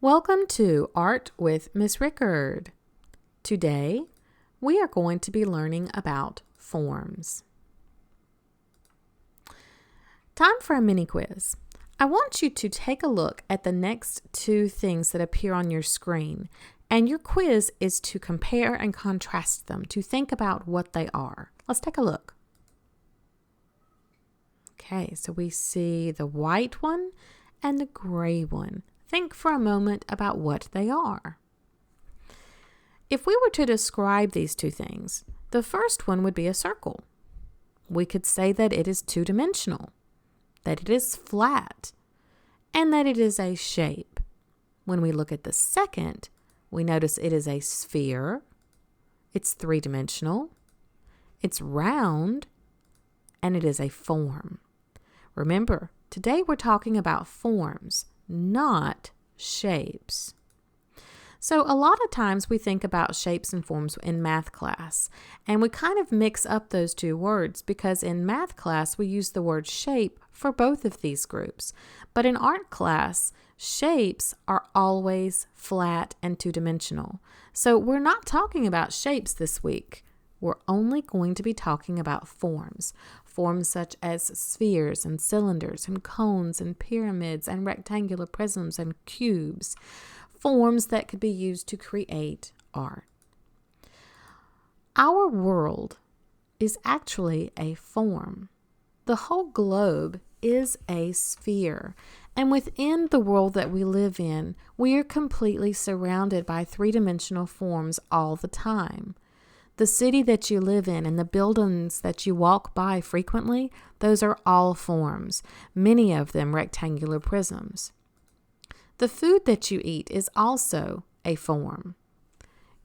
Welcome to Art with Miss Rickard. Today, we are going to be learning about forms. Time for a mini quiz. I want you to take a look at the next two things that appear on your screen, and your quiz is to compare and contrast them, to think about what they are. Let's take a look. Okay, so we see the white one and the gray one. Think for a moment about what they are. If we were to describe these two things, the first one would be a circle. We could say that it is two-dimensional, that it is flat, and that it is a shape. When we look at the second, we notice it is a sphere, it's three-dimensional, it's round, and it is a form. Remember, today we're talking about forms, not shapes. So a lot of times we think about shapes and forms in math class, and we kind of mix up those two words because in math class we use the word shape for both of these groups. But in art class, shapes are always flat and two-dimensional. So we're not talking about shapes this week. We're only going to be talking about forms. Forms such as spheres and cylinders and cones and pyramids and rectangular prisms and cubes. Forms that could be used to create art. Our world is actually a form. The whole globe is a sphere. And within the world that we live in, we are completely surrounded by three-dimensional forms all the time. The city that you live in and the buildings that you walk by frequently, those are all forms, many of them rectangular prisms. The food that you eat is also a form.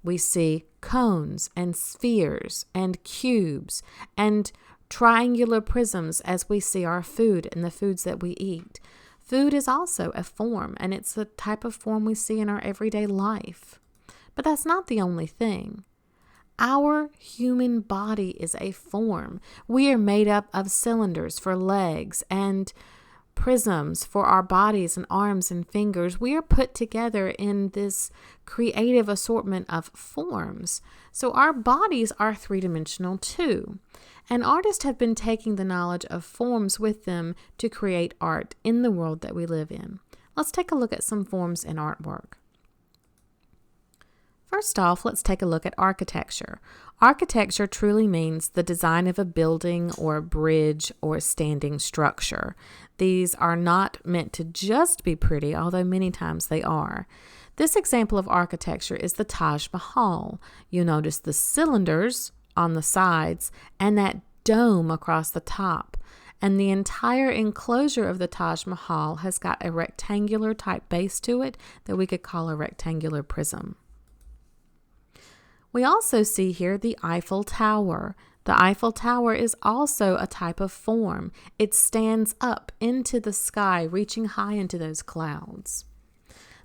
We see cones and spheres and cubes and triangular prisms as we see our food and the foods that we eat. Food is also a form, and it's the type of form we see in our everyday life. But that's not the only thing. Our human body is a form. We are made up of cylinders for legs and prisms for our bodies and arms and fingers. We are put together in this creative assortment of forms. So our bodies are three-dimensional too. And artists have been taking the knowledge of forms with them to create art in the world that we live in. Let's take a look at some forms in artwork. First off, let's take a look at architecture. Architecture truly means the design of a building or a bridge or a standing structure. These are not meant to just be pretty, although many times they are. This example of architecture is the Taj Mahal. You notice the cylinders on the sides and that dome across the top. And the entire enclosure of the Taj Mahal has got a rectangular type base to it that we could call a rectangular prism. We also see here the Eiffel Tower. The Eiffel Tower is also a type of form. It stands up into the sky, reaching high into those clouds.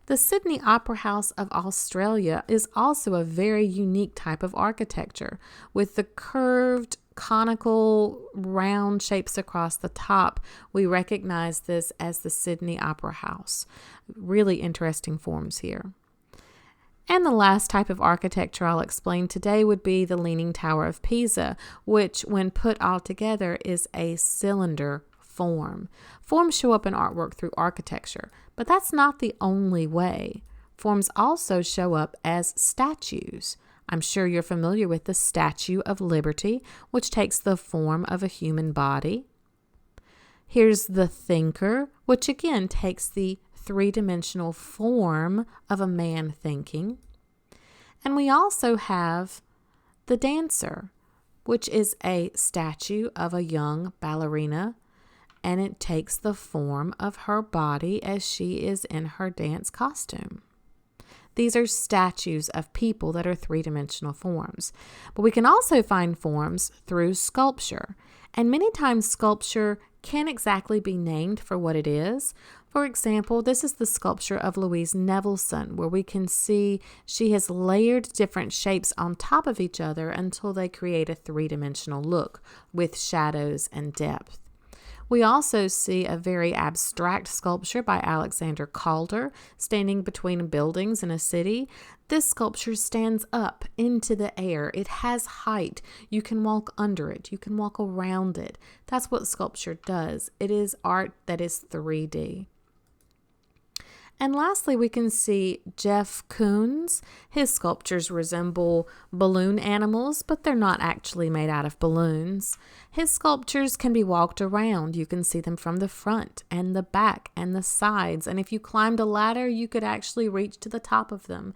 The Sydney Opera House of Australia is also a very unique type of architecture, with the curved, conical, round shapes across the top. We recognize this as the Sydney Opera House. Really interesting forms here. And the last type of architecture I'll explain today would be the Leaning Tower of Pisa, which, when put all together, is a cylinder form. Forms show up in artwork through architecture, but that's not the only way. Forms also show up as statues. I'm sure you're familiar with the Statue of Liberty, which takes the form of a human body. Here's the Thinker, which again takes the three-dimensional form of a man thinking. And we also have the Dancer, which is a statue of a young ballerina, and it takes the form of her body as she is in her dance costume. These are statues of people that are three-dimensional forms. But we can also find forms through sculpture. And many times sculpture can't exactly be named for what it is. For example, this is the sculpture of Louise Nevelson, where we can see she has layered different shapes on top of each other until they create a three-dimensional look with shadows and depth. We also see a very abstract sculpture by Alexander Calder standing between buildings in a city. This sculpture stands up into the air. It has height. You can walk under it. You can walk around it. That's what sculpture does. It is art that is 3D. And lastly, we can see Jeff Koons. His sculptures resemble balloon animals, but they're not actually made out of balloons. His sculptures can be walked around. You can see them from the front and the back and the sides. And if you climbed a ladder, you could actually reach to the top of them.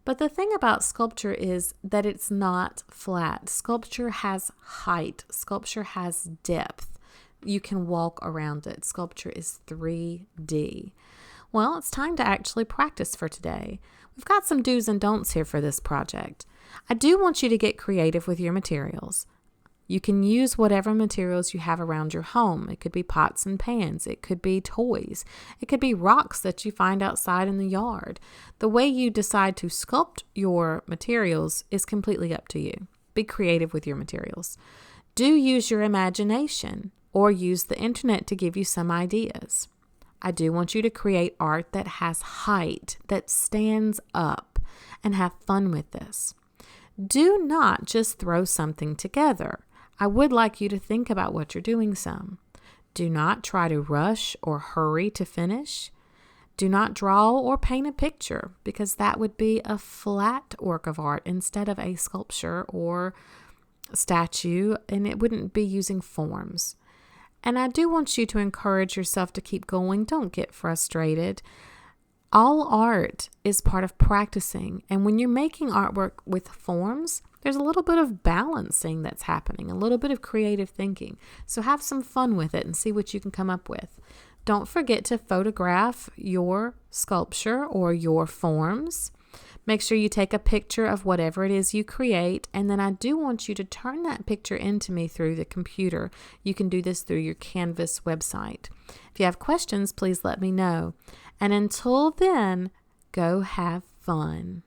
But the thing about sculpture is that it's not flat. Sculpture has height. Sculpture has depth. You can walk around it. Sculpture is 3D. Well, it's time to actually practice for today. We've got some do's and don'ts here for this project. I do want you to get creative with your materials. You can use whatever materials you have around your home. It could be pots and pans. It could be toys. It could be rocks that you find outside in the yard. The way you decide to sculpt your materials is completely up to you. Be creative with your materials. Do use your imagination or use the internet to give you some ideas. I do want you to create art that has height, that stands up, and have fun with this. Do not just throw something together. I would like you to think about what you're doing some. Do not try to rush or hurry to finish. Do not draw or paint a picture, because that would be a flat work of art instead of a sculpture or statue, and it wouldn't be using forms. And I do want you to encourage yourself to keep going. Don't get frustrated. All art is part of practicing. And when you're making artwork with forms, there's a little bit of balancing that's happening, a little bit of creative thinking. So have some fun with it and see what you can come up with. Don't forget to photograph your sculpture or your forms. Make sure you take a picture of whatever it is you create, and then I do want you to turn that picture into me through the computer. You can do this through your Canvas website. If you have questions, please let me know. And until then, go have fun.